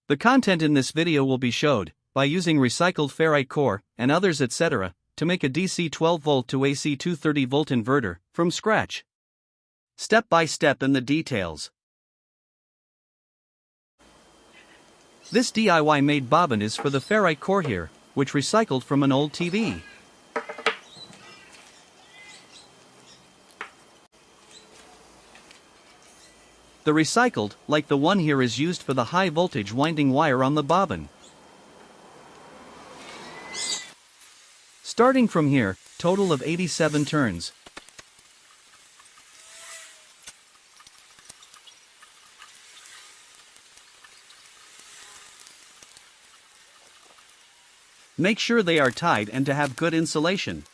The content in this video will be showed, by using recycled ferrite core, and others etc., to make a DC 12V to AC 230V inverter, from scratch. Step by step in the details. This DIY made bobbin is for the ferrite core here, which recycled from an old TV. The recycled, like the one here, is used for the high voltage winding wire on the bobbin. Starting from here, total of 87 turns. Make sure they are tied and to have good insulation.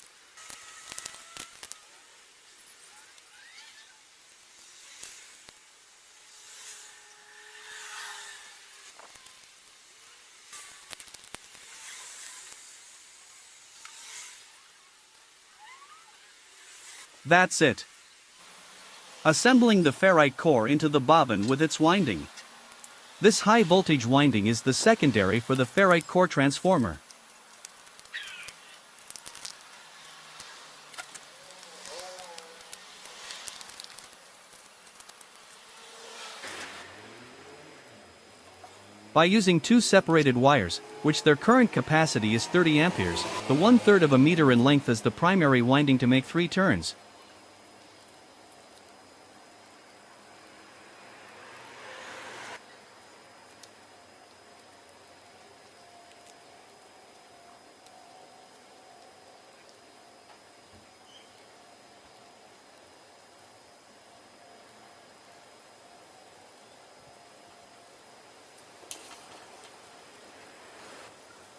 That's it. Assembling the ferrite core into the bobbin with its winding. This high voltage winding is the secondary for the ferrite core transformer. By using two separated wires, which their current capacity is 30 amperes, the 1/3 of a meter in length is the primary winding to make 3 turns.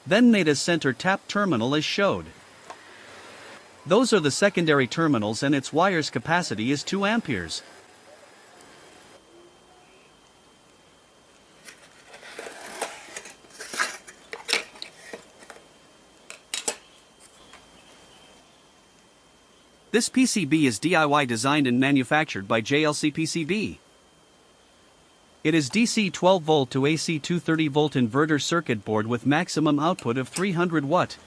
Then made a center tap terminal as showed. Those are the secondary terminals and its wire's capacity is 2 amperes. This PCB is DIY designed and manufactured by JLCPCB. It is DC 12V to AC 230V inverter circuit board with maximum output of 300 watt.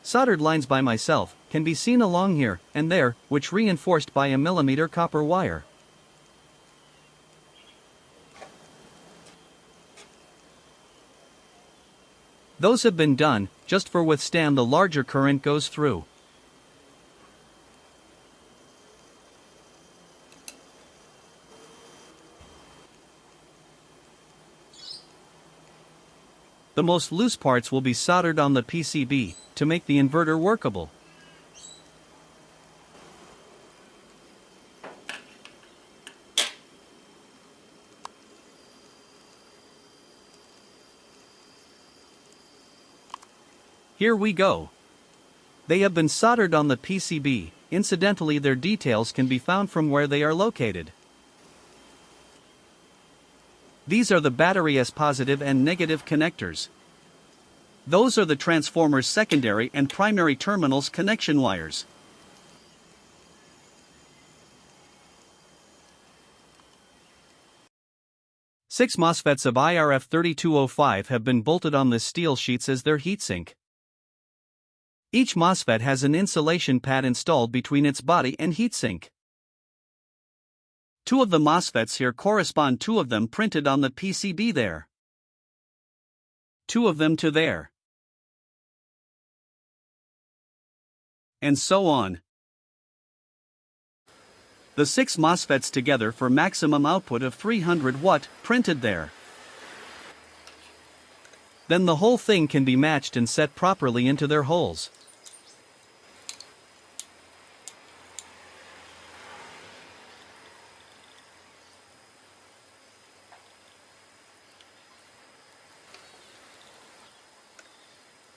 Soldered lines by myself can be seen along here and there, which reinforced by a millimeter copper wire. Those have been done just for withstand the larger current goes through. The most loose parts will be soldered on the PCB to make the inverter workable. Here we go. They have been soldered on the PCB. Incidentally, their details can be found from where they are located. These are the battery S positive and negative connectors. Those are the transformer's secondary and primary terminals connection wires. Six MOSFETs of IRF 3205 have been bolted on the steel sheets as their heatsink. Each MOSFET has an insulation pad installed between its body and heatsink. 2 of the MOSFETs here correspond, 2 of them printed on the PCB there. 2 of them to there. And so on. The 6 MOSFETs together for maximum output of 300 watt printed there. Then the whole thing can be matched and set properly into their holes.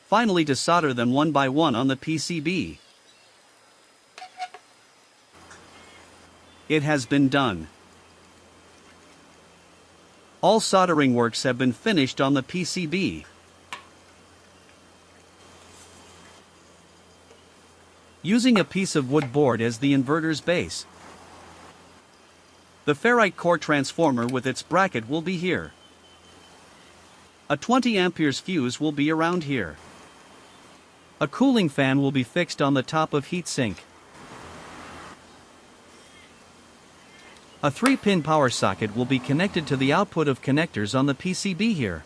Finally, to solder them one by one on the PCB. It has been done. All soldering works have been finished on the PCB. Using a piece of wood board as the inverter's base. The ferrite core transformer with its bracket will be here. A 20 amperes fuse will be around here. A cooling fan will be fixed on the top of heatsink. A 3-pin power socket will be connected to the output of connectors on the PCB here.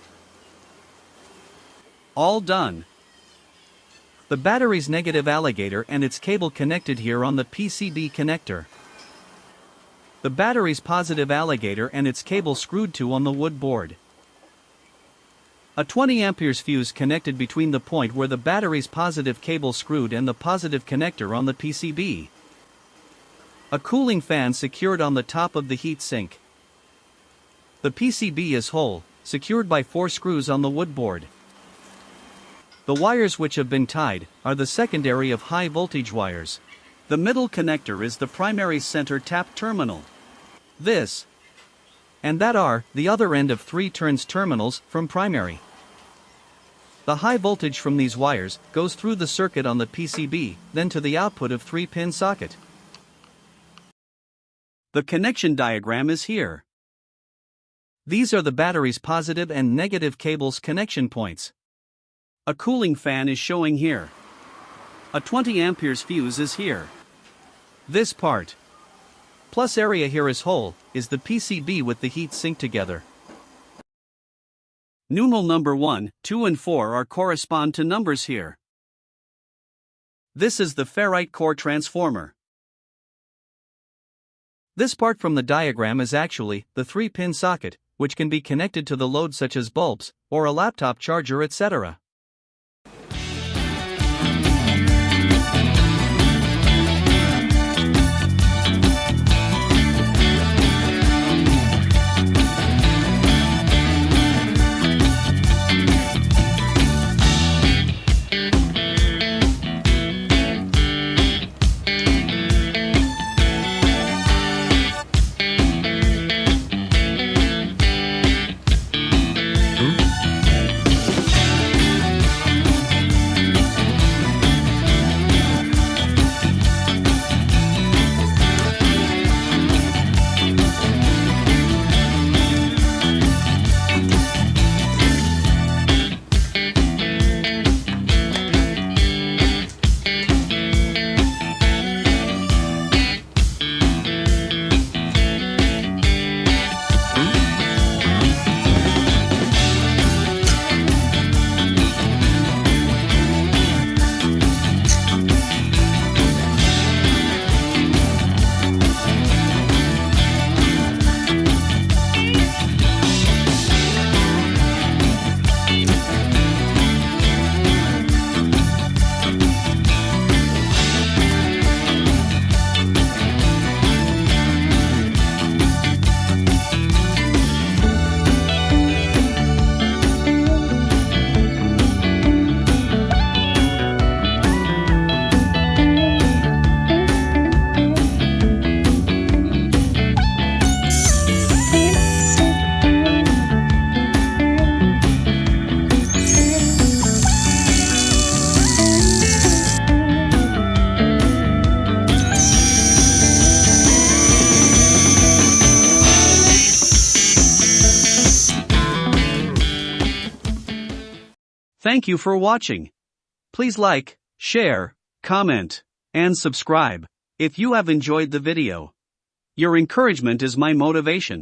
All done. The battery's negative alligator and its cable connected here on the PCB connector. The battery's positive alligator and its cable screwed to on the wood board. A 20 amperes fuse connected between the point where the battery's positive cable screwed and the positive connector on the PCB. A cooling fan secured on the top of the heatsink. The PCB is whole, secured by 4 screws on the wood board. The wires which have been tied are the secondary of high voltage wires. The middle connector is the primary center tap terminal. This and that are the other end of 3 turns terminals from primary. The high voltage from these wires goes through the circuit on the PCB, then to the output of 3-pin socket. The connection diagram is here. These are the battery's positive and negative cables connection points. A cooling fan is showing here. A 20 amperes fuse is here. This part, plus area here is whole, is the PCB with the heat sink together. Numeral number 1, 2 and 4 are correspond to numbers here. This is the ferrite core transformer. This part from the diagram is actually the 3-pin socket, which can be connected to the load such as bulbs, or a laptop charger, etc. Thank you for watching. Please like, share, comment, and subscribe if you have enjoyed the video. Your encouragement is my motivation.